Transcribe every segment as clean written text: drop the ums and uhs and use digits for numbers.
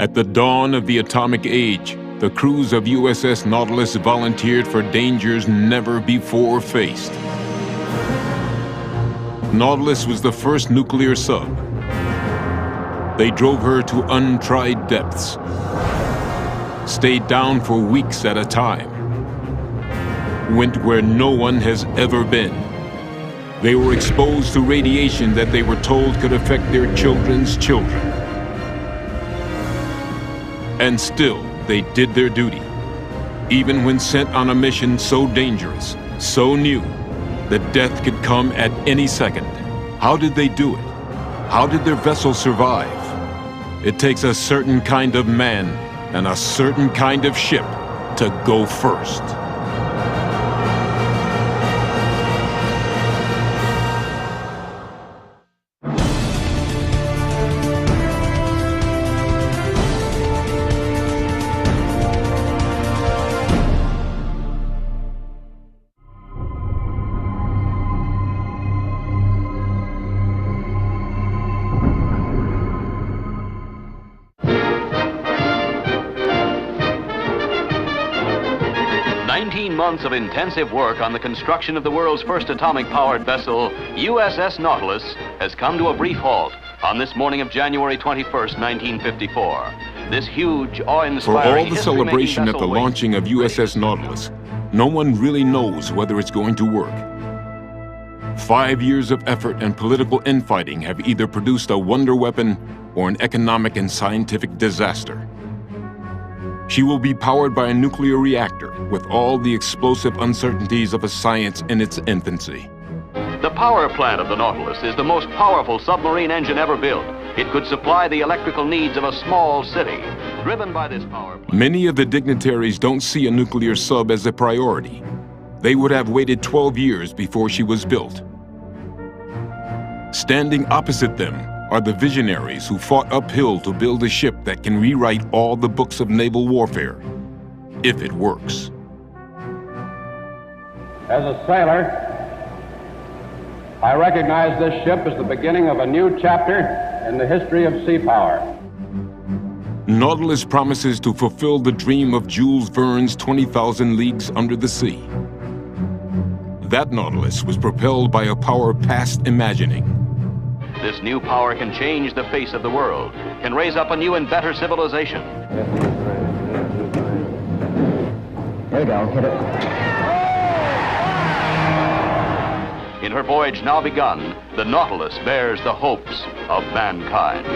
At the dawn of the atomic age, the crews of USS Nautilus volunteered for dangers never before faced. Nautilus was the first nuclear sub. They drove her to untried depths, stayed down for weeks at a time, went where no one has ever been. They were exposed to radiation that they were told could affect their children's children. And still, they did their duty, even when sent on a mission so dangerous, so new, that death could come at any second. How did they do it? How did their vessel survive? It takes a certain kind of man and a certain kind of ship to go first. Months of intensive work on the construction of the world's first atomic-powered vessel, USS Nautilus, has come to a brief halt on this morning of January 21st, 1954. This huge, awe-inspiring, for all the celebration at the launching of USS Nautilus, no one really knows whether it's going to work. 5 years of effort and political infighting have either produced a wonder weapon or an economic and scientific disaster. She will be powered by a nuclear reactor with all the explosive uncertainties of a science in its infancy. The power plant of the Nautilus is the most powerful submarine engine ever built. It could supply the electrical needs of a small city. Driven by this power plant, many of the dignitaries don't see a nuclear sub as a priority. They would have waited 12 years before she was built. Standing opposite them are the visionaries who fought uphill to build a ship that can rewrite all the books of naval warfare, if it works. As a sailor, I recognize this ship as the beginning of a new chapter in the history of sea power. Nautilus promises to fulfill the dream of Jules Verne's 20,000 Leagues Under the Sea. That Nautilus was propelled by a power past imagining. This new power can change the face of the world, can raise up a new and better civilization. There we go, hit it. In her voyage now begun, the Nautilus bears the hopes of mankind.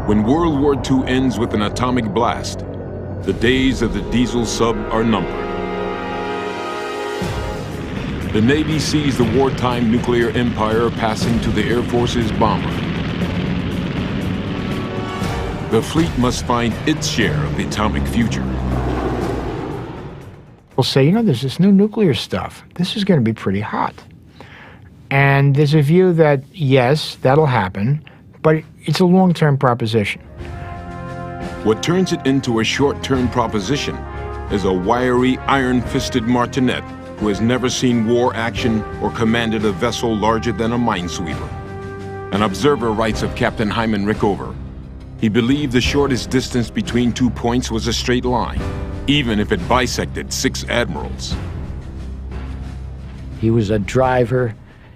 When World War II ends with an atomic blast, the days of the diesel sub are numbered. The Navy sees the wartime nuclear empire passing to the Air Force's bomber. The fleet must find its share of the atomic future. We'll say, you know, there's this new nuclear stuff. This is going to be pretty hot. And there's a view that, yes, that'll happen, but it's a long-term proposition. What turns it into a short-term proposition is a wiry, iron-fisted martinet who has never seen war action or commanded a vessel larger than a minesweeper. An observer writes of Captain Hyman Rickover. He believed the shortest distance between 2 points was a straight line, even if it bisected 6 admirals. He was a driver,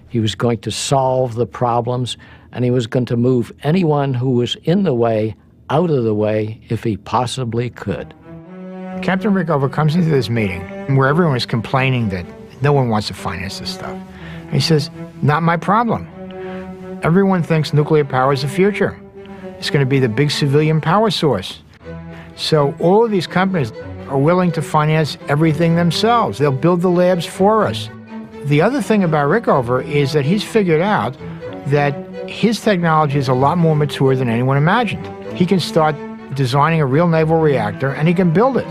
he was going to solve the problems, and he was going to move anyone who was in the way out of the way if he possibly could. Captain Rickover comes into this meeting where everyone is complaining that no one wants to finance this stuff. And he says, not my problem. Everyone thinks nuclear power is the future. It's going to be the big civilian power source. So all of these companies are willing to finance everything themselves. They'll build the labs for us. The other thing about Rickover is that he's figured out that his technology is a lot more mature than anyone imagined. He can start designing a real naval reactor and he can build it.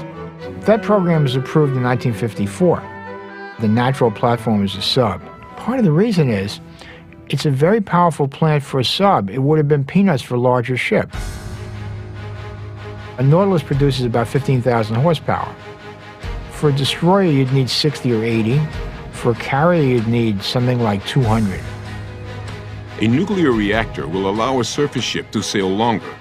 That program was approved in 1954. The natural platform is a sub. Part of the reason is it's a very powerful plant for a sub. It would have been peanuts for a larger ship. A Nautilus produces about 15,000 horsepower. For a destroyer, you'd need 60 or 80. For a carrier, you'd need something like 200. A nuclear reactor will allow a surface ship to sail longer,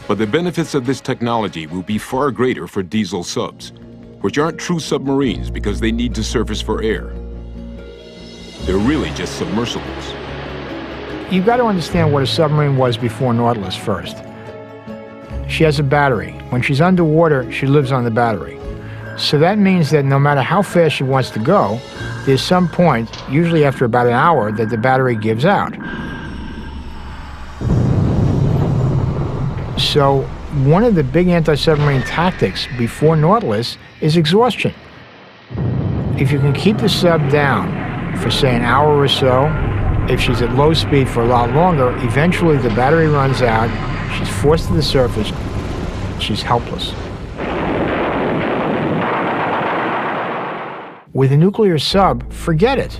but the benefits of this technology will be far greater for diesel subs, which aren't true submarines because they need to surface for air. They're really just submersibles. You've got to understand what a submarine was before Nautilus first. She has a battery. When she's underwater, she lives on the battery. So that means that no matter how fast she wants to go, there's some point, usually after about an hour, that the battery gives out. So one of the big anti-submarine tactics before Nautilus is exhaustion. If you can keep the sub down for, say, an hour or so, if she's at low speed for a lot longer, eventually the battery runs out, she's forced to the surface, she's helpless. With a nuclear sub, forget it.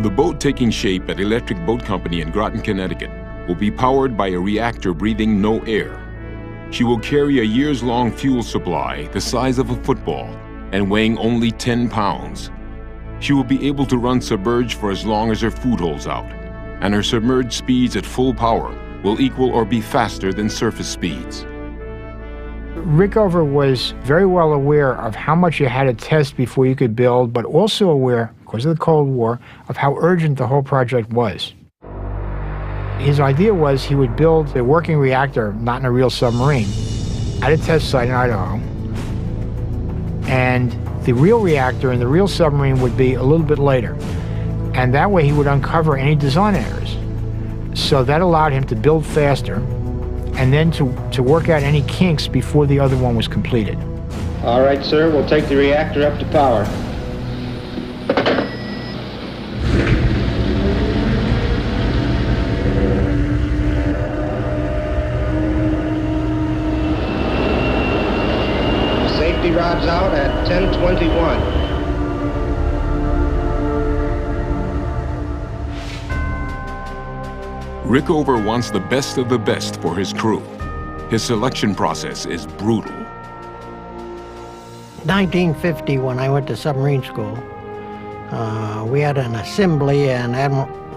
The boat taking shape at Electric Boat Company in Groton, Connecticut, will be powered by a reactor breathing no air. She will carry a years-long fuel supply the size of a football and weighing only 10 pounds. She will be able to run submerged for as long as her food holds out, and her submerged speeds at full power will equal or be faster than surface speeds. Rickover was very well aware of how much you had to test before you could build, but also aware, because of the Cold War, of how urgent the whole project was. His idea was he would build a working reactor, not in a real submarine, at a test site in Idaho, and the real reactor and the real submarine would be a little bit later. And that way he would uncover any design errors. So that allowed him to build faster and then to work out any kinks before the other one was completed. All right, sir, we'll take the reactor up to power. Safety rod's out at 10:21. Rickover wants the best of the best for his crew. His selection process is brutal. 1950, when I went to submarine school, we had an assembly, and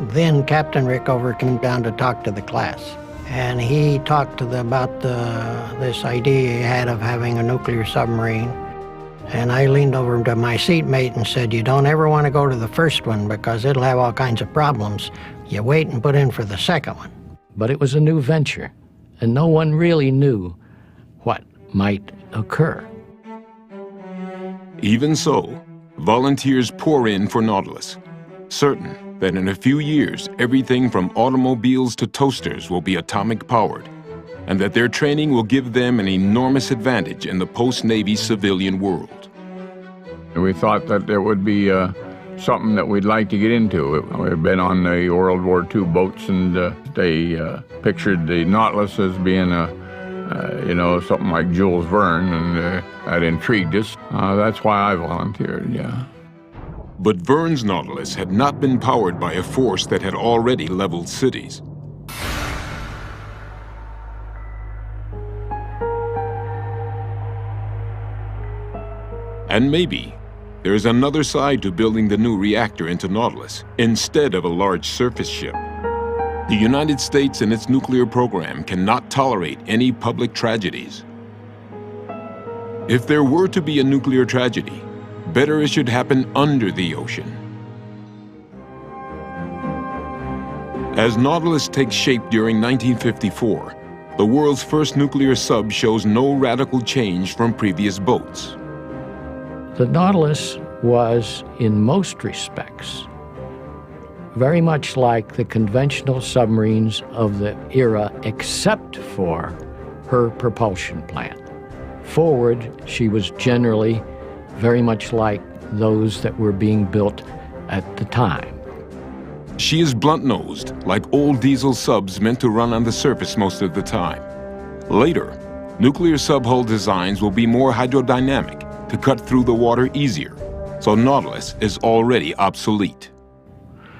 then Captain Rickover came down to talk to the class. And he talked to them about this idea he had of having a nuclear submarine. And I leaned over to my seatmate and said, "You don't ever want to go to the first one because it'll have all kinds of problems. You wait and put in for the second one." But it was a new venture, and no one really knew what might occur. Even so, volunteers pour in for Nautilus, certain that in a few years, everything from automobiles to toasters will be atomic-powered, and that their training will give them an enormous advantage in the post-Navy civilian world. We thought that it would be something that we'd like to get into. We've been on the World War II boats, and they pictured the Nautilus as being something like Jules Verne, and that intrigued us. That's why I volunteered, yeah. But Verne's Nautilus had not been powered by a force that had already leveled cities. And maybe there is another side to building the new reactor into Nautilus instead of a large surface ship. The United States and its nuclear program cannot tolerate any public tragedies. If there were to be a nuclear tragedy, better it should happen under the ocean. As Nautilus takes shape during 1954, the world's first nuclear sub shows no radical change from previous boats. The Nautilus was, in most respects, very much like the conventional submarines of the era, except for her propulsion plant. Forward, she was generally very much like those that were being built at the time. She is blunt-nosed, like old diesel subs meant to run on the surface most of the time. Later, nuclear subhull designs will be more hydrodynamic to cut through the water easier, so Nautilus is already obsolete.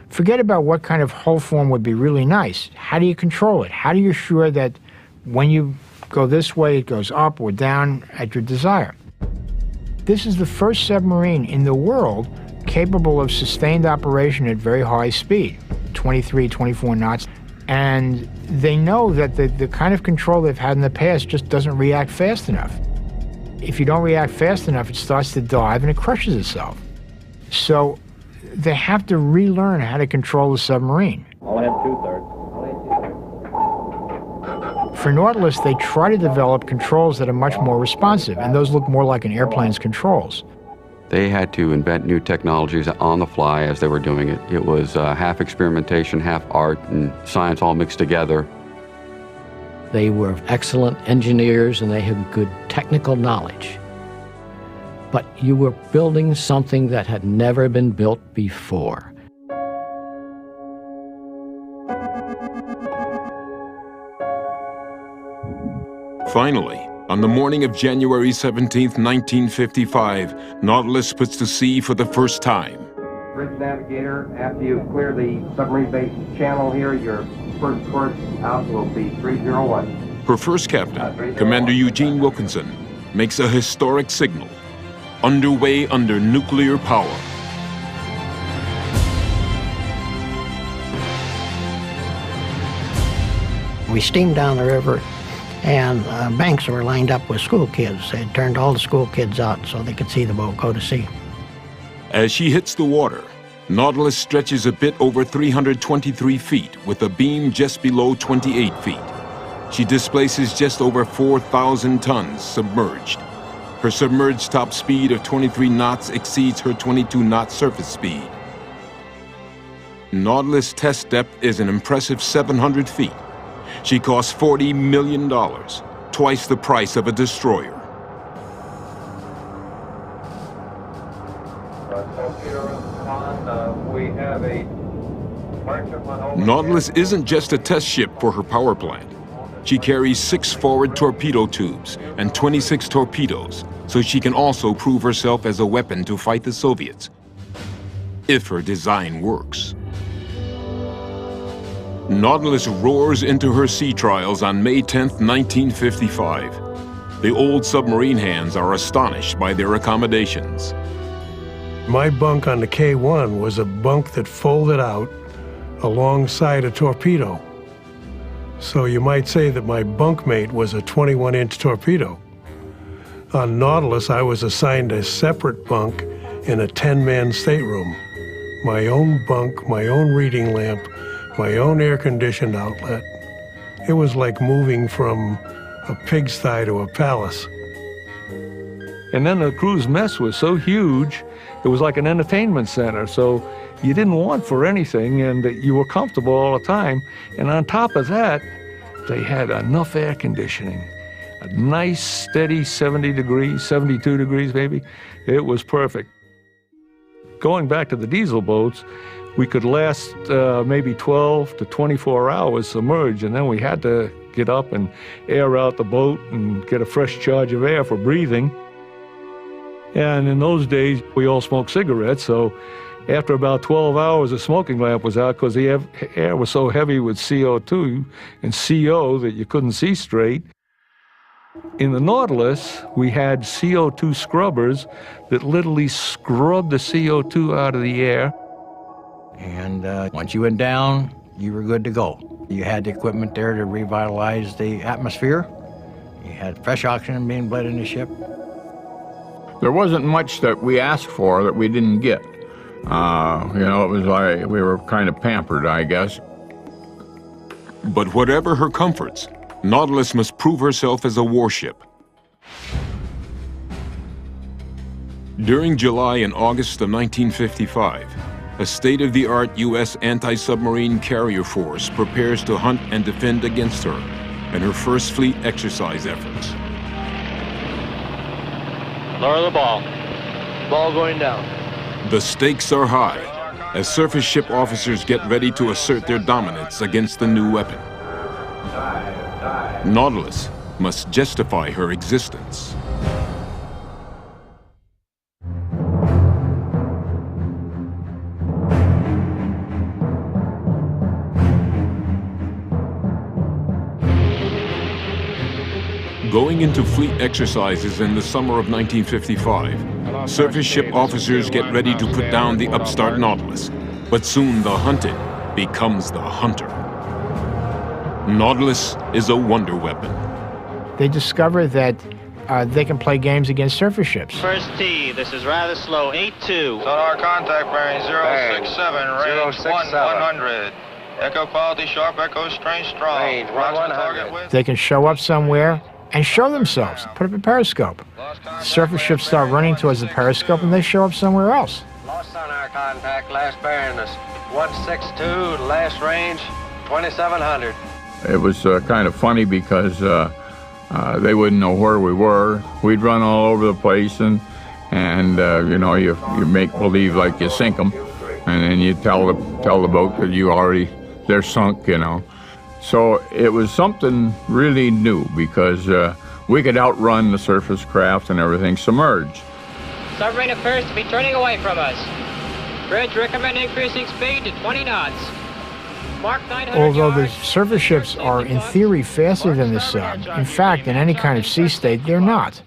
Forget about what kind of hull form would be really nice. How do you control it? How do you assure that when you go this way, it goes up or down at your desire? This is the first submarine in the world capable of sustained operation at very high speed, 23, 24 knots. And they know that the kind of control they've had in the past just doesn't react fast enough. If you don't react fast enough, it starts to dive and it crushes itself. So they have to relearn how to control the submarine. I'll have 2/3. For Nautilus, they try to develop controls that are much more responsive, and those look more like an airplane's controls. They had to invent new technologies on the fly as they were doing it. It was half experimentation, half art, and science all mixed together. They were excellent engineers and they had good technical knowledge. But you were building something that had never been built before. Finally, on the morning of January 17, 1955, Nautilus puts to sea for the first time. Bridge navigator, after you clear the submarine base channel here, your first course out will be 301. Her first captain, Commander Eugene Wilkinson, makes a historic signal. Underway under nuclear power. We steamed down the river, and banks were lined up with school kids. They had turned all the school kids out so they could see the boat go to sea. As she hits the water, Nautilus stretches a bit over 323 feet with a beam just below 28 feet. She displaces just over 4,000 tons submerged. Her submerged top speed of 23 knots exceeds her 22-knot surface speed. Nautilus' test depth is an impressive 700 feet. She costs $40 million, twice the price of a destroyer. Nautilus isn't just a test ship for her power plant. She carries 6 forward torpedo tubes and 26 torpedoes, so she can also prove herself as a weapon to fight the Soviets, if her design works. Nautilus roars into her sea trials on May 10, 1955. The old submarine hands are astonished by their accommodations. My bunk on the K-1 was a bunk that folded out alongside a torpedo. So you might say that my bunkmate was a 21-inch torpedo. On Nautilus, I was assigned a separate bunk in a 10-man stateroom. My own bunk, my own reading lamp, my own air-conditioned outlet. It was like moving from a pigsty to a palace. And then the crew's mess was so huge, it was like an entertainment center. So you didn't want for anything, and you were comfortable all the time. And on top of that, they had enough air conditioning. A nice, steady 70 degrees, 72 degrees maybe. It was perfect. Going back to the diesel boats, we could last maybe 12 to 24 hours submerged, and then we had to get up and air out the boat and get a fresh charge of air for breathing. And in those days, we all smoked cigarettes, so after about 12 hours, the smoking lamp was out because the air was so heavy with CO2 and CO that you couldn't see straight. In the Nautilus, we had CO2 scrubbers that literally scrubbed the CO2 out of the air. And once you went down, you were good to go. You had the equipment there to revitalize the atmosphere. You had fresh oxygen being bled in the ship. There wasn't much that we asked for that we didn't get. It was like we were kind of pampered, I guess. But whatever her comforts, Nautilus must prove herself as a warship. During July and August of 1955, a state-of-the-art U.S. anti-submarine carrier force prepares to hunt and defend against her in her first fleet exercise efforts. Lower the ball. Ball going down. The stakes are high as surface ship officers get ready to assert their dominance against the new weapon. Nautilus must justify her existence. Going into fleet exercises in the summer of 1955, Surface ship officers get ready to put down the upstart Nautilus, but soon the hunted becomes the hunter. Nautilus is a wonder weapon. They discover that they can play games against surface ships. First tee, this is rather slow, 8-2. Sonar contact bearing 067, range 100. Echo quality sharp, echo strange strong. Range 100. They can show up somewhere and show themselves, put up a periscope. Surface ships start running towards the periscope and they show up somewhere else. Lost sonar contact, last bearing is 162, last range 2700. It was kind of funny because they wouldn't know where we were. We'd run all over the place, and you know, you make believe like you sink them, and then you tell the boat that they're sunk, you know. So it was something really new because we could outrun the surface craft and everything submerged. Submarine appears to be turning away from us. Bridge recommend increasing speed to 20 knots. Mark 900 Although the yards. surface ships are in theory faster than the sub, in fact, in any kind of sea state, they're not.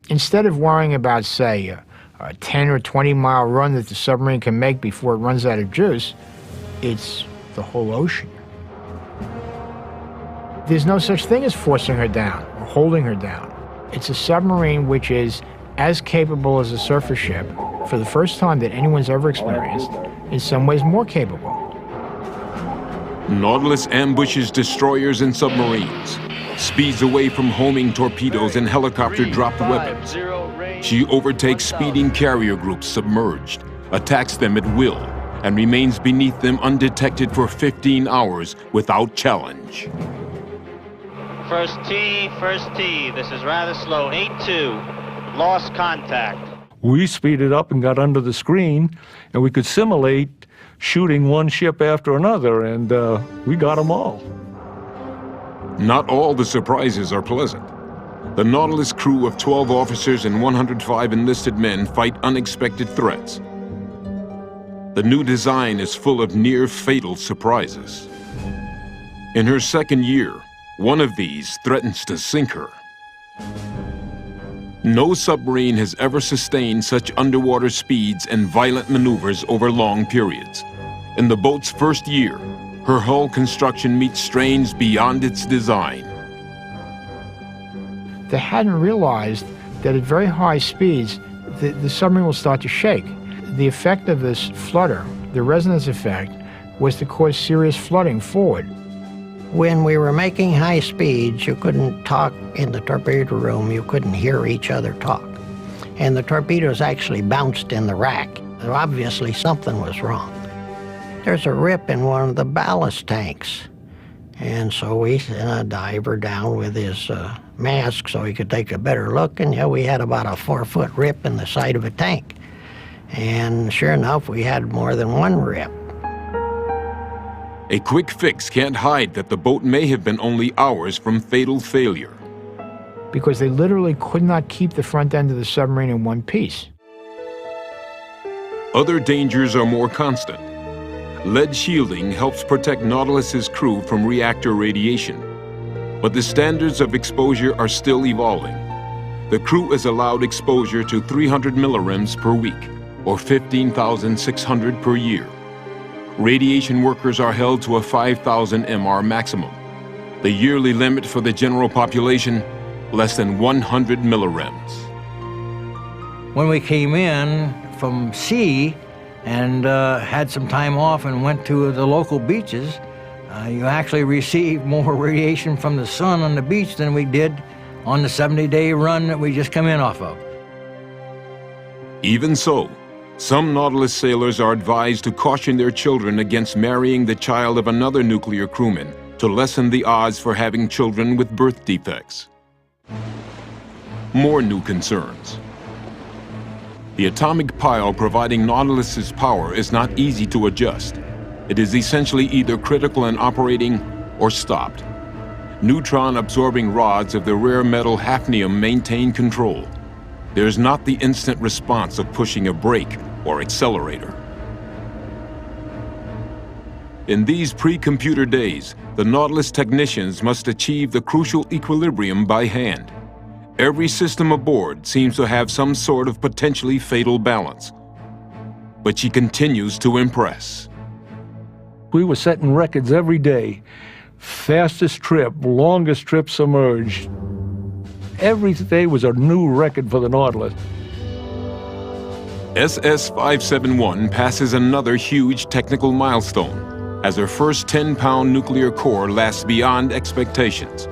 Instead of worrying about, say, a 10 or 20 mile run that the submarine can make before it runs out of juice, it's the whole ocean. There's no such thing as forcing her down or holding her down. It's a submarine which is as capable as a surface ship, for the first time that anyone's ever experienced, in some ways more capable. Nautilus ambushes destroyers and submarines, speeds away from homing torpedoes and helicopter-dropped weapons. She overtakes speeding carrier groups submerged, attacks them at will, and remains beneath them undetected for 15 hours without challenge. First tee, this is rather slow, 8-2. Lost contact. We speeded up and got under the screen, and we could simulate shooting one ship after another, and we got them all. Not all the surprises are pleasant. The Nautilus crew of 12 officers and 105 enlisted men fight unexpected threats. The new design is full of near-fatal surprises. In her second year, one of these threatens to sink her. No submarine has ever sustained such underwater speeds and violent maneuvers over long periods. In the boat's first year, her hull construction meets strains beyond its design. They hadn't realized that at very high speeds, the submarine will start to shake. The effect of this flutter, the resonance effect, was to cause serious flooding forward. When we were making high speeds, you couldn't talk in the torpedo room. You couldn't hear each other talk. And the torpedoes actually bounced in the rack. So obviously something was wrong. There's a rip in one of the ballast tanks. And so we sent a diver down with his mask so he could take a better look. And yeah, we had about a 4-foot rip in the side of a tank. And sure enough, we had more than one rip. A quick fix can't hide that the boat may have been only hours from fatal failure. Because they literally could not keep the front end of the submarine in one piece. Other dangers are more constant. Lead shielding helps protect Nautilus's crew from reactor radiation. But the standards of exposure are still evolving. The crew is allowed exposure to 300 millirems per week, or 15,600 per year. Radiation workers are held to a 5,000 MR maximum. The yearly limit for the general population, less than 100 millirems. When we came in from sea and had some time off and went to the local beaches, you actually received more radiation from the sun on the beach than we did on the 70-day run that we just come in off of. Even so, some Nautilus sailors are advised to caution their children against marrying the child of another nuclear crewman to lessen the odds for having children with birth defects. More new concerns. The atomic pile providing Nautilus's power is not easy to adjust. It is essentially either critical and operating or stopped. Neutron-absorbing rods of the rare metal hafnium maintain control. There's not the instant response of pushing a brake or accelerator. In these pre-computer days, the Nautilus technicians must achieve the crucial equilibrium by hand. Every system aboard seems to have some sort of potentially fatal balance. But she continues to impress. We were setting records every day. Fastest trip, longest trip submerged. Every day was a new record for the Nautilus. SS-571 passes another huge technical milestone as her first 10-pound nuclear core lasts beyond expectations.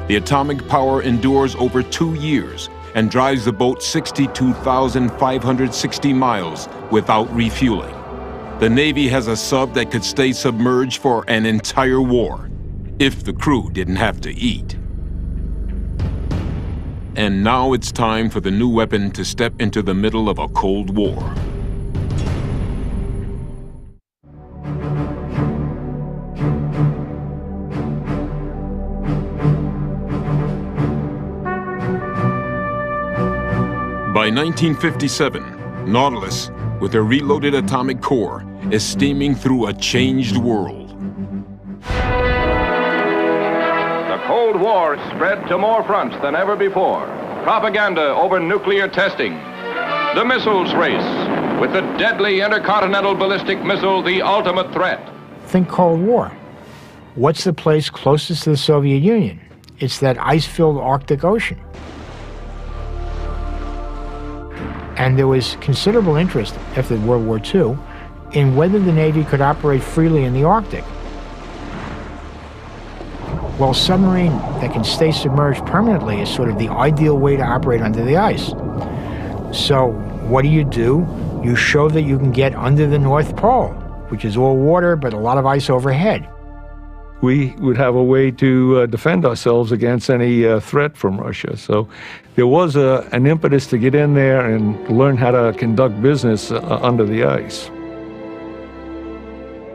The atomic power endures over 2 years and drives the boat 62,560 miles without refueling. The Navy has a sub that could stay submerged for an entire war, if the crew didn't have to eat. And now it's time for the new weapon to step into the middle of a Cold War. By 1957, Nautilus, with her reloaded atomic core, is steaming through a changed world. The Cold War spread to more fronts than ever before. Propaganda over nuclear testing. The missiles race, with the deadly intercontinental ballistic missile the ultimate threat. Think Cold War. What's the place closest to the Soviet Union? It's that ice-filled Arctic Ocean. And there was considerable interest after World War II in whether the Navy could operate freely in the Arctic. Well, a submarine that can stay submerged permanently is sort of the ideal way to operate under the ice. So what do? You show that you can get under the North Pole, which is all water but a lot of ice overhead. We would have a way to defend ourselves against any threat from Russia. So there was an impetus to get in there and learn how to conduct business under the ice.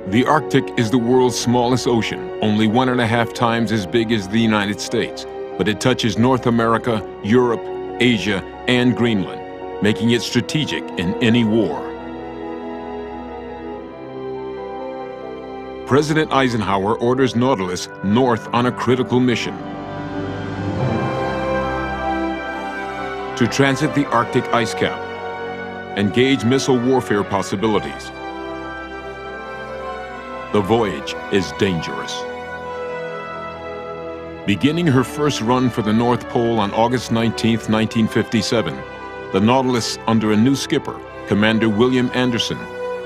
The Arctic is the world's smallest ocean, only 1.5 times as big as the United States, but it touches North America, Europe, Asia, and Greenland, making it strategic in any war. President Eisenhower orders Nautilus north on a critical mission to transit the Arctic ice cap and gauge missile warfare possibilities. The voyage is dangerous. Beginning her first run for the North Pole on August 19, 1957, the Nautilus, under a new skipper, Commander William Anderson,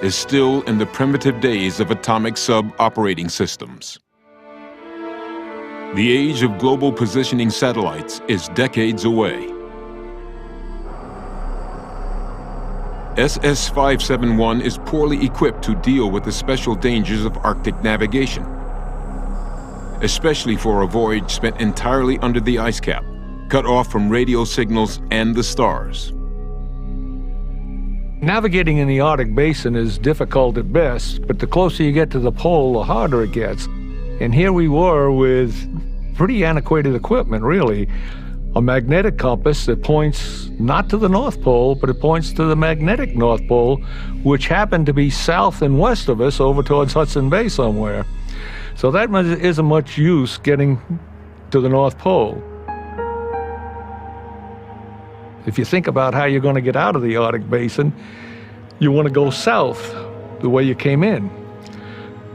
is still in the primitive days of atomic sub-operating systems. The age of global positioning satellites is decades away. SS-571 is poorly equipped to deal with the special dangers of Arctic navigation, especially for a voyage spent entirely under the ice cap, cut off from radio signals and the stars. Navigating in the Arctic Basin is difficult at best, but the closer you get to the pole, the harder it gets. And here we were with pretty antiquated equipment, really. A magnetic compass that points not to the North Pole, but it points to the magnetic North Pole, which happened to be south and west of us over towards Hudson Bay somewhere. So that isn't much use getting to the North Pole. If you think about how you're going to get out of the Arctic Basin, you want to go south the way you came in.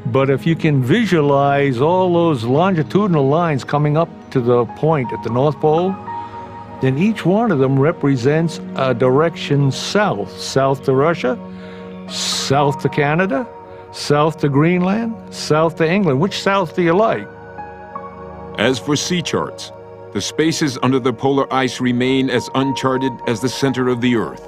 But if you can visualize all those longitudinal lines coming up to the point at the North Pole, then each one of them represents a direction south. South to Russia, south to Canada, south to Greenland, south to England. Which south do you like? As for sea charts, the spaces under the polar ice remain as uncharted as the center of the Earth.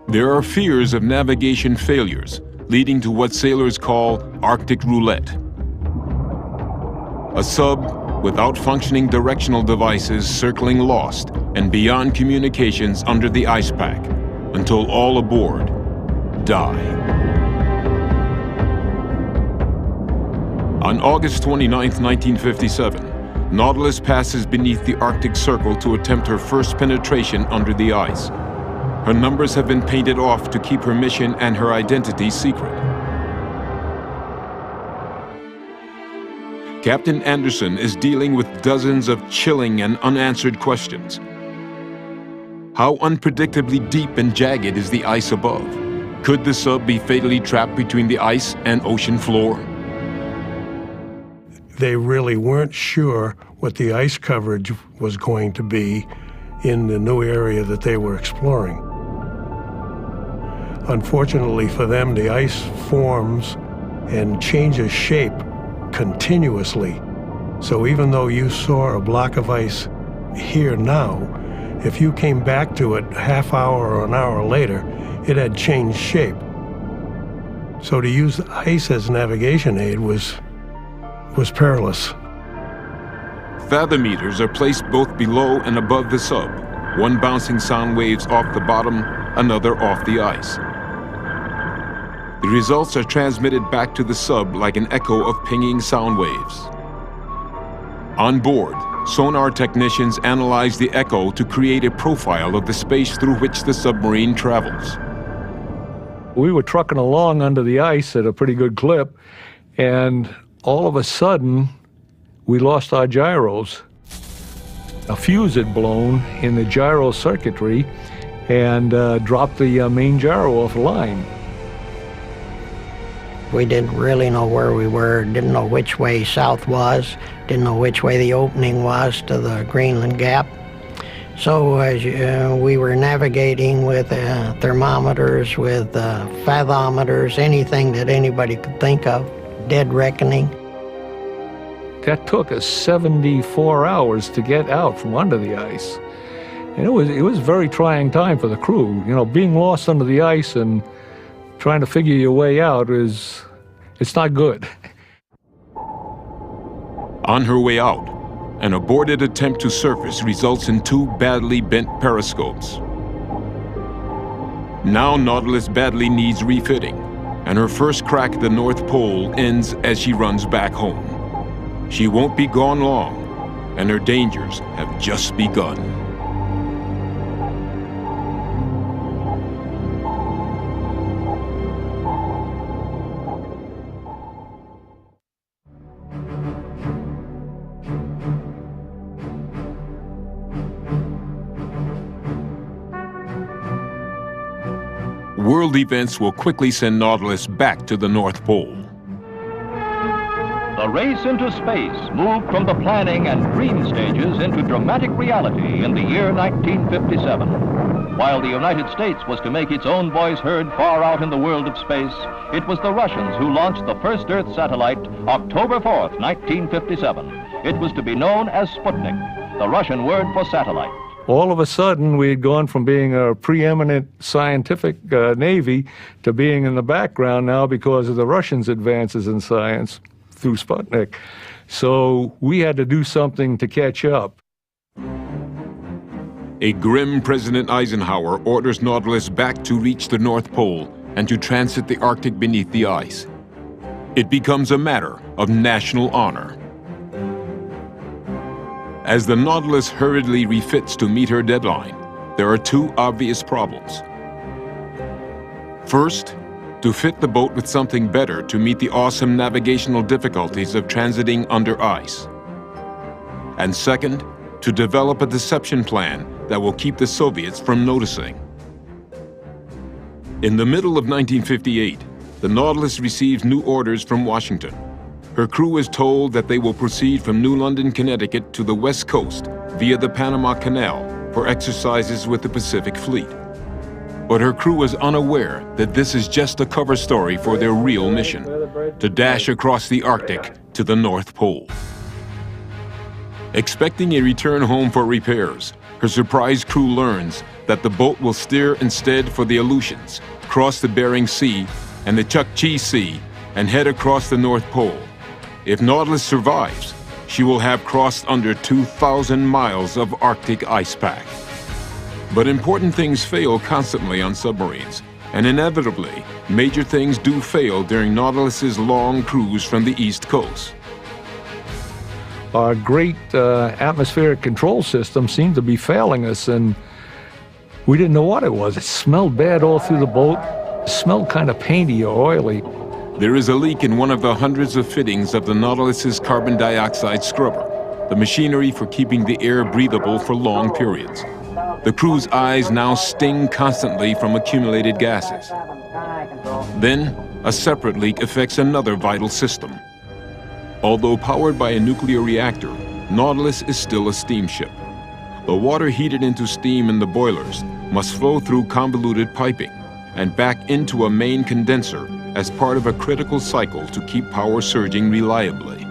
There are fears of navigation failures, leading to what sailors call Arctic roulette. A sub without functioning directional devices circling lost and beyond communications under the ice pack until all aboard die. On August 29, 1957, Nautilus passes beneath the Arctic Circle to attempt her first penetration under the ice. Her numbers have been painted off to keep her mission and her identity secret. Captain Anderson is dealing with dozens of chilling and unanswered questions. How unpredictably deep and jagged is the ice above? Could the sub be fatally trapped between the ice and ocean floor? They really weren't sure what the ice coverage was going to be in the new area that they were exploring. Unfortunately for them, the ice forms and changes shape continuously. So even though you saw a block of ice here now, if you came back to it a half hour or an hour later, it had changed shape. So to use ice as navigation aid was perilous. Fathometers are placed both below and above the sub, one bouncing sound waves off the bottom, another off the ice. The results are transmitted back to the sub like an echo of pinging sound waves. On board, sonar technicians analyze the echo to create a profile of the space through which the submarine travels. We were trucking along under the ice at a pretty good clip, and all of a sudden, we lost our gyros. A fuse had blown in the gyro circuitry and dropped the main gyro off the line. We didn't really know where we were, didn't know which way south was, didn't know which way the opening was to the Greenland Gap. So we were navigating with thermometers, with fathometers, anything that anybody could think of, dead reckoning. That took us 74 hours to get out from under the ice. And it was a very trying time for the crew. You know, being lost under the ice and trying to figure your way out it's not good. On her way out, an aborted attempt to surface results in 2 badly bent periscopes. Now Nautilus badly needs refitting, and her first crack at the North Pole ends as she runs back home. She won't be gone long, and her dangers have just begun. World events will quickly send Nautilus back to the North Pole. The race into space moved from the planning and dream stages into dramatic reality in the year 1957. While the United States was to make its own voice heard far out in the world of space, it was the Russians who launched the first Earth satellite October 4th, 1957. It was to be known as Sputnik, the Russian word for satellite. All of a sudden, we had gone from being a preeminent scientific navy to being in the background now because of the Russians' advances in science through Sputnik. So we had to do something to catch up. A grim President Eisenhower orders Nautilus back to reach the North Pole and to transit the Arctic beneath the ice. It becomes a matter of national honor. As the Nautilus hurriedly refits to meet her deadline, there are 2 obvious problems. First, to fit the boat with something better to meet the awesome navigational difficulties of transiting under ice. And second, to develop a deception plan that will keep the Soviets from noticing. In the middle of 1958, the Nautilus receives new orders from Washington. Her crew is told that they will proceed from New London, Connecticut to the West Coast via the Panama Canal for exercises with the Pacific Fleet. But her crew is unaware that this is just a cover story for their real mission, to dash across the Arctic to the North Pole. Expecting a return home for repairs, her surprised crew learns that the boat will steer instead for the Aleutians, cross the Bering Sea and the Chukchi Sea, and head across the North Pole. If Nautilus survives, she will have crossed under 2,000 miles of Arctic ice pack. But important things fail constantly on submarines, and inevitably, major things do fail during Nautilus's long cruise from the East Coast. Our great atmospheric control system seemed to be failing us, and we didn't know what it was. It smelled bad all through the boat. It smelled kind of painty or oily. There is a leak in one of the hundreds of fittings of the Nautilus's carbon dioxide scrubber, the machinery for keeping the air breathable for long periods. The crew's eyes now sting constantly from accumulated gases. Then, a separate leak affects another vital system. Although powered by a nuclear reactor, Nautilus is still a steamship. The water heated into steam in the boilers must flow through convoluted piping and back into a main condenser as part of a critical cycle to keep power surging reliably.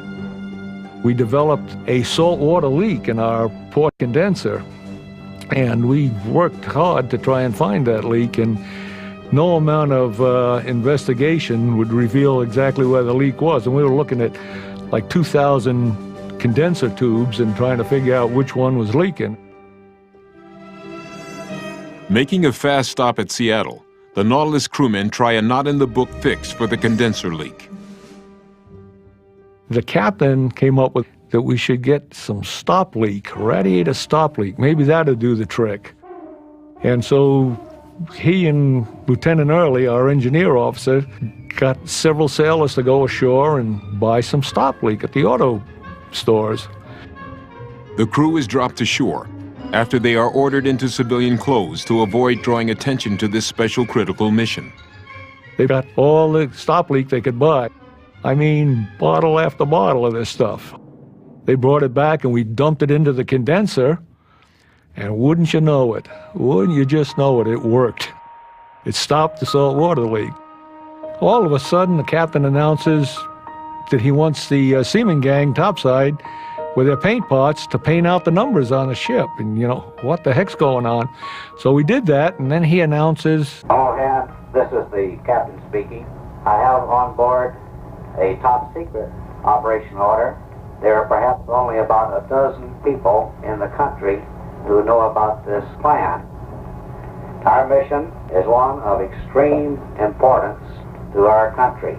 We developed a saltwater leak in our port condenser, and we worked hard to try and find that leak, and no amount of investigation would reveal exactly where the leak was. And we were looking at like 2,000 condenser tubes and trying to figure out which one was leaking. Making a fast stop at Seattle, the Nautilus crewmen try a not-in-the-book fix for the condenser leak. The captain came up with that we should get some stop leak, radiator stop leak. Maybe that'd do the trick. And so he and Lieutenant Early, our engineer officer, got several sailors to go ashore and buy some stop leak at the auto stores. The crew is dropped to shore after they are ordered into civilian clothes to avoid drawing attention to this special critical mission. They got all the stop leak they could buy. I mean, bottle after bottle of this stuff. They brought it back and we dumped it into the condenser, and wouldn't you know it, wouldn't you just know it, it worked. It stopped the saltwater leak. All of a sudden, the captain announces that he wants the seaman gang topside with their paint pots to paint out the numbers on the ship. And, you know, what the heck's going on? So we did that, and then he announces, "All hands, this is the captain speaking. I have on board a top secret operation order. There are perhaps only about a dozen people in the country who know about this plan. Our mission is one of extreme importance to our country.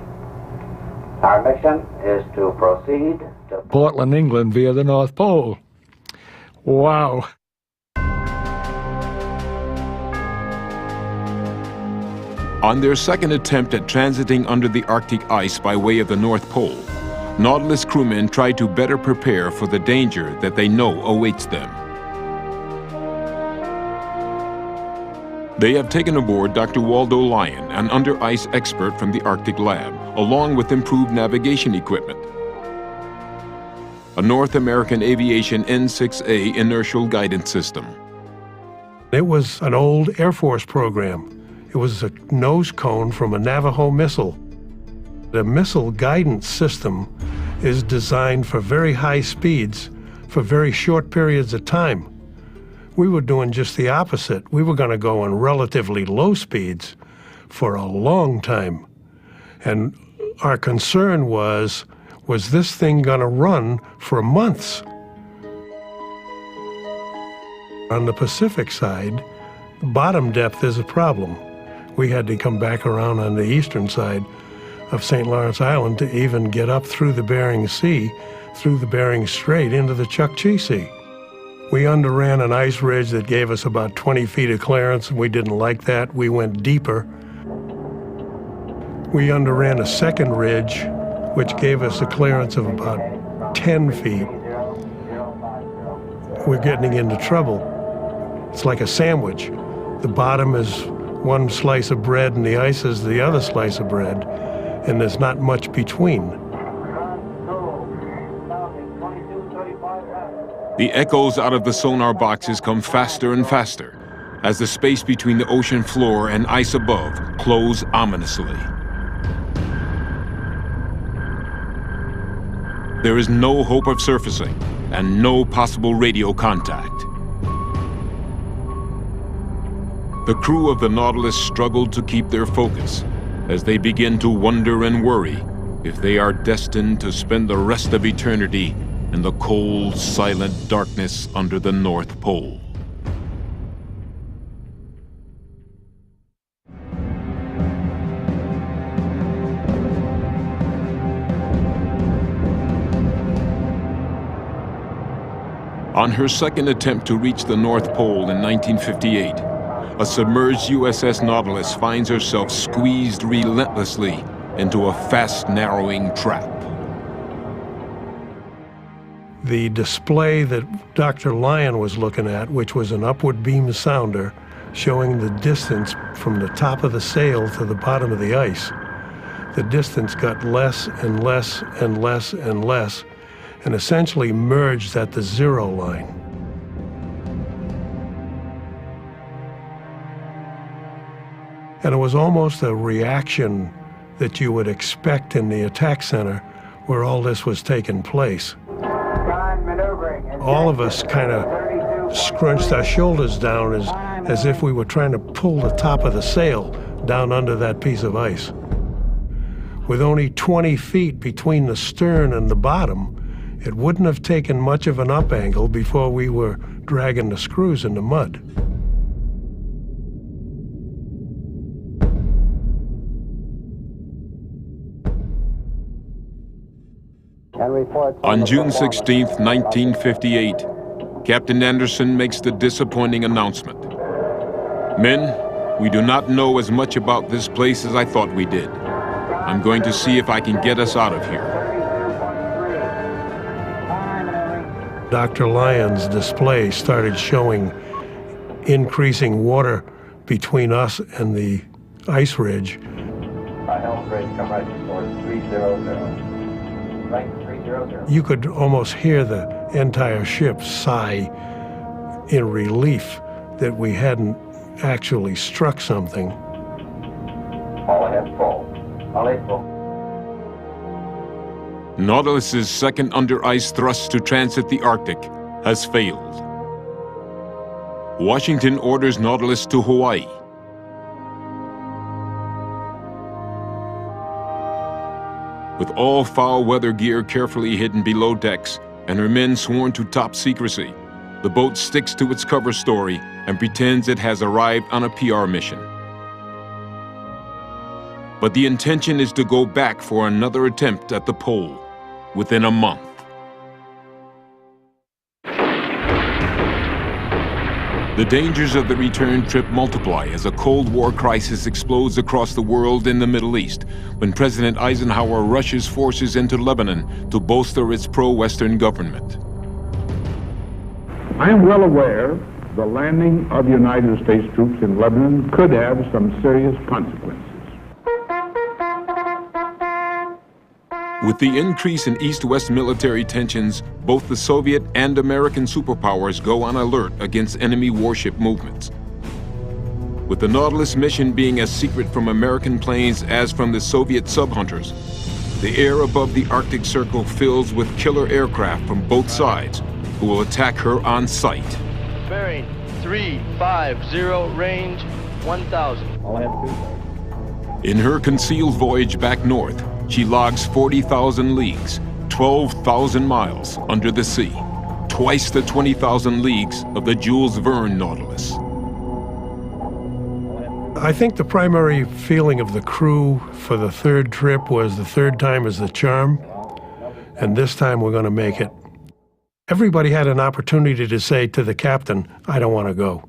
Our mission is to proceed to Portland, England via the North Pole." Wow. On their second attempt at transiting under the Arctic ice by way of the North Pole, Nautilus crewmen try to better prepare for the danger that they know awaits them. They have taken aboard Dr. Waldo Lyon, an under-ice expert from the Arctic lab, along with improved navigation equipment. A North American Aviation N6A inertial guidance system. It was an old Air Force program. It was a nose cone from a Navajo missile. The missile guidance system is designed for very high speeds for very short periods of time. We were doing just the opposite. We were going to go on relatively low speeds for a long time. And our concern was this thing going to run for months? On the Pacific side, bottom depth is a problem. We had to come back around on the eastern side of St. Lawrence Island to even get up through the Bering Sea, through the Bering Strait into the Chukchi Sea. We underran an ice ridge that gave us about 20 feet of clearance, and we didn't like that. We went deeper. We underran a second ridge, which gave us a clearance of about 10 feet. We're getting into trouble. It's like a sandwich. The bottom is one slice of bread and the ice is the other slice of bread, and there's not much between. The echoes out of the sonar boxes come faster and faster as the space between the ocean floor and ice above close ominously. There is no hope of surfacing and no possible radio contact. The crew of the Nautilus struggled to keep their focus as they begin to wonder and worry if they are destined to spend the rest of eternity in the cold, silent darkness under the North Pole. On her second attempt to reach the North Pole in 1958, a submerged USS Nautilus finds herself squeezed relentlessly into a fast-narrowing trap. The display that Dr. Lyon was looking at, which was an upward beam sounder showing the distance from the top of the sail to the bottom of the ice, the distance got less and less and less and less, and essentially merged at the zero line. And it was almost a reaction that you would expect in the attack center where all this was taking place. All of us kind of scrunched our shoulders down as if we were trying to pull the top of the sail down under that piece of ice. With only 20 feet between the stern and the bottom, it wouldn't have taken much of an up angle before we were dragging the screws in the mud. On June 16, 1958, Captain Anderson makes the disappointing announcement. Men, we do not know as much about this place as I thought we did. I'm going to see if I can get us out of here. Dr. Lyon's display started showing increasing water between us and the ice ridge. Helm bridge, come right towards 300. Right, 300. You could almost hear the entire ship sigh in relief that we hadn't actually struck something. All ahead full. All ahead full. Nautilus's second under-ice thrust to transit the Arctic has failed. Washington orders Nautilus to Hawaii. With all foul weather gear carefully hidden below decks and her men sworn to top secrecy, the boat sticks to its cover story and pretends it has arrived on a PR mission. But the intention is to go back for another attempt at the pole within a month. The dangers of the return trip multiply as a Cold War crisis explodes across the world in the Middle East when President Eisenhower rushes forces into Lebanon to bolster its pro-Western government. I am well aware the landing of United States troops in Lebanon could have some serious consequences. With the increase in East-West military tensions, both the Soviet and American superpowers go on alert against enemy warship movements. With the Nautilus mission being as secret from American planes as from the Soviet sub-hunters, the air above the Arctic Circle fills with killer aircraft from both sides who will attack her on sight. Bearing 350, range 1,000. In her concealed voyage back north, she logs 40,000 leagues, 12,000 miles under the sea, twice the 20,000 leagues of the Jules Verne Nautilus. I think the primary feeling of the crew for the third trip was the third time is the charm, and this time we're going to make it. Everybody had an opportunity to say to the captain, I don't want to go.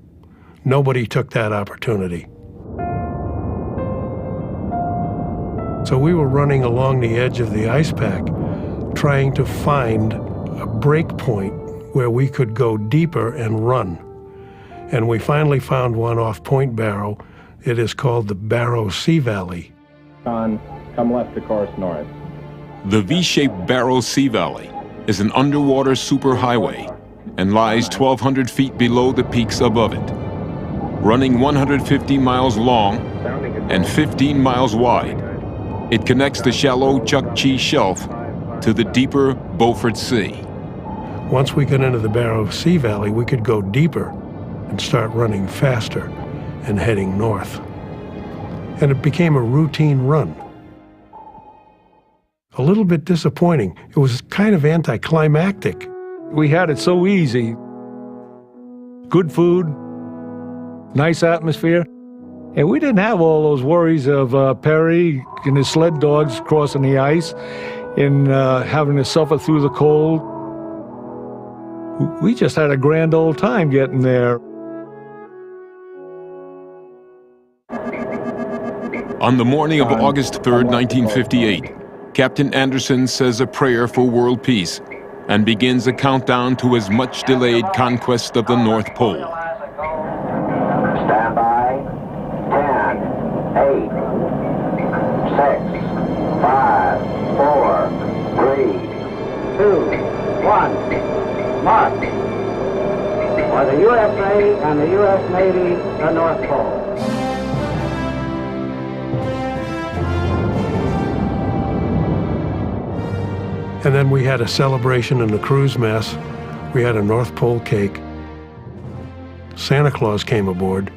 Nobody took that opportunity. So we were running along the edge of the ice pack, trying to find a break point where we could go deeper and run. And we finally found one off Point Barrow. It is called the Barrow Sea Valley. Come left to course north. The V-shaped Barrow Sea Valley is an underwater superhighway and lies 1,200 feet below the peaks above it. Running 150 miles long and 15 miles wide, it connects the shallow Chukchi Shelf to the deeper Beaufort Sea. Once we got into the Barrow Sea Valley, we could go deeper and start running faster and heading north. And it became a routine run. A little bit disappointing. It was kind of anticlimactic. We had it so easy. Good food, nice atmosphere. And we didn't have all those worries of Perry and his sled dogs crossing the ice and having to suffer through the cold. We just had a grand old time getting there. On the morning of August 3rd, 1958, Captain Anderson says a prayer for world peace and begins a countdown to his much-delayed conquest of the North Pole. Stand by. 10, 8, 6, 5, 4, 3, 2, 1. March. For the USA and the U.S. Navy, the North Pole. And then we had a celebration in the cruise mess. We had a North Pole cake. Santa Claus came aboard,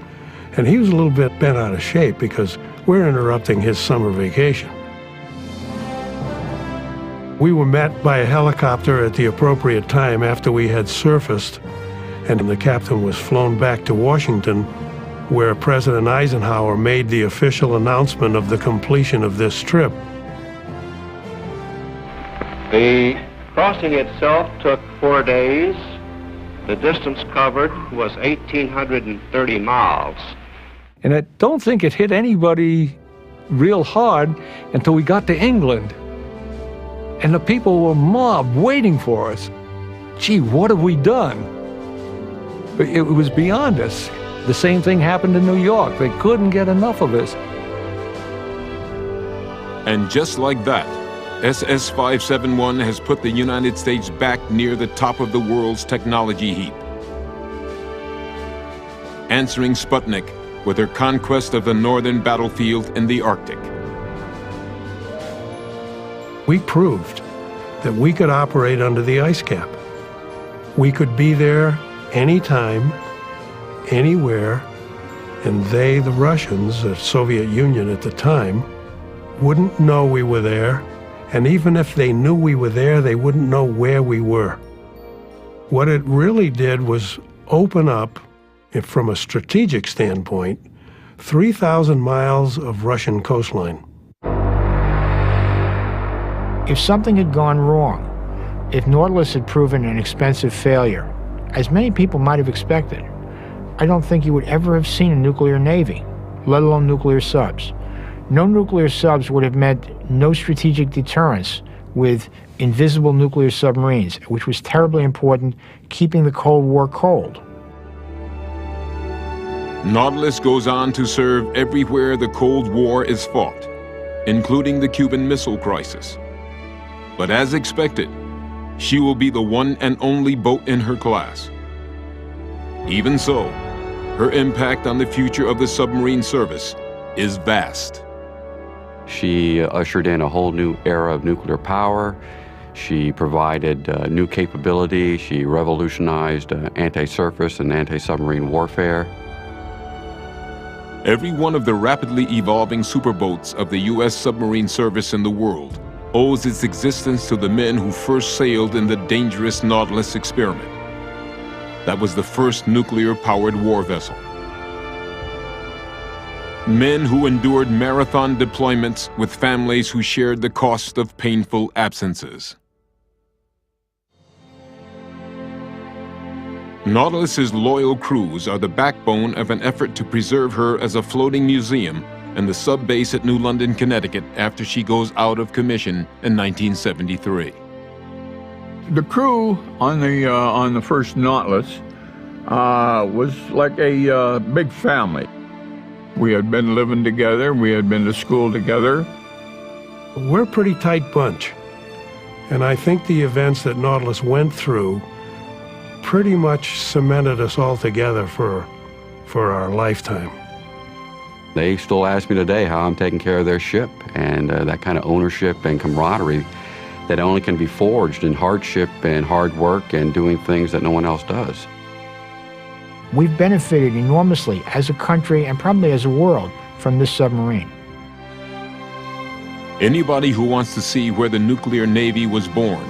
and he was a little bit bent out of shape because we're interrupting his summer vacation. We were met by a helicopter at the appropriate time after we had surfaced, and the captain was flown back to Washington, where President Eisenhower made the official announcement of the completion of this trip. The crossing itself took 4 days. The distance covered was 1,830 miles. And I don't think it hit anybody real hard until we got to England. And the people were mobbed waiting for us. Gee, what have we done? But it was beyond us. The same thing happened in New York. They couldn't get enough of us. And just like that, SS-571 has put the United States back near the top of the world's technology heap, answering Sputnik with her conquest of the northern battlefield in the Arctic. We proved that we could operate under the ice cap. We could be there anytime, anywhere, and they, the Russians, the Soviet Union at the time, wouldn't know we were there. And even if they knew we were there, they wouldn't know where we were. What it really did was open up, from a strategic standpoint, 3,000 miles of Russian coastline. If something had gone wrong, if Nautilus had proven an expensive failure, as many people might have expected, I don't think you would ever have seen a nuclear navy, let alone nuclear subs. No nuclear subs would have meant no strategic deterrence with invisible nuclear submarines, which was terribly important, keeping the Cold War cold. Nautilus goes on to serve everywhere the Cold War is fought, including the Cuban Missile Crisis. But as expected, she will be the one and only boat in her class. Even so, her impact on the future of the submarine service is vast. She ushered in a whole new era of nuclear power. She provided new capability. She revolutionized anti-surface and anti-submarine warfare. Every one of the rapidly evolving superboats of the U.S. submarine service in the world owes its existence to the men who first sailed in the dangerous Nautilus experiment. That was the first nuclear-powered war vessel. Men who endured marathon deployments with families who shared the cost of painful absences. Nautilus's loyal crews are the backbone of an effort to preserve her as a floating museum in the sub-base at New London, Connecticut after she goes out of commission in 1973. The crew on the first Nautilus was like a big family. We had been living together, we had been to school together. We're a pretty tight bunch, and I think the events that Nautilus went through pretty much cemented us all together for our lifetime. They still ask me today how I'm taking care of their ship, and that kind of ownership and camaraderie that only can be forged in hardship and hard work and doing things that no one else does. We've benefited enormously as a country and probably as a world from this submarine. Anybody who wants to see where the nuclear navy was born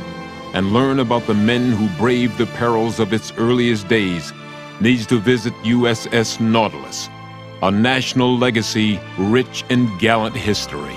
and learn about the men who braved the perils of its earliest days needs to visit USS Nautilus, a national legacy rich in gallant history.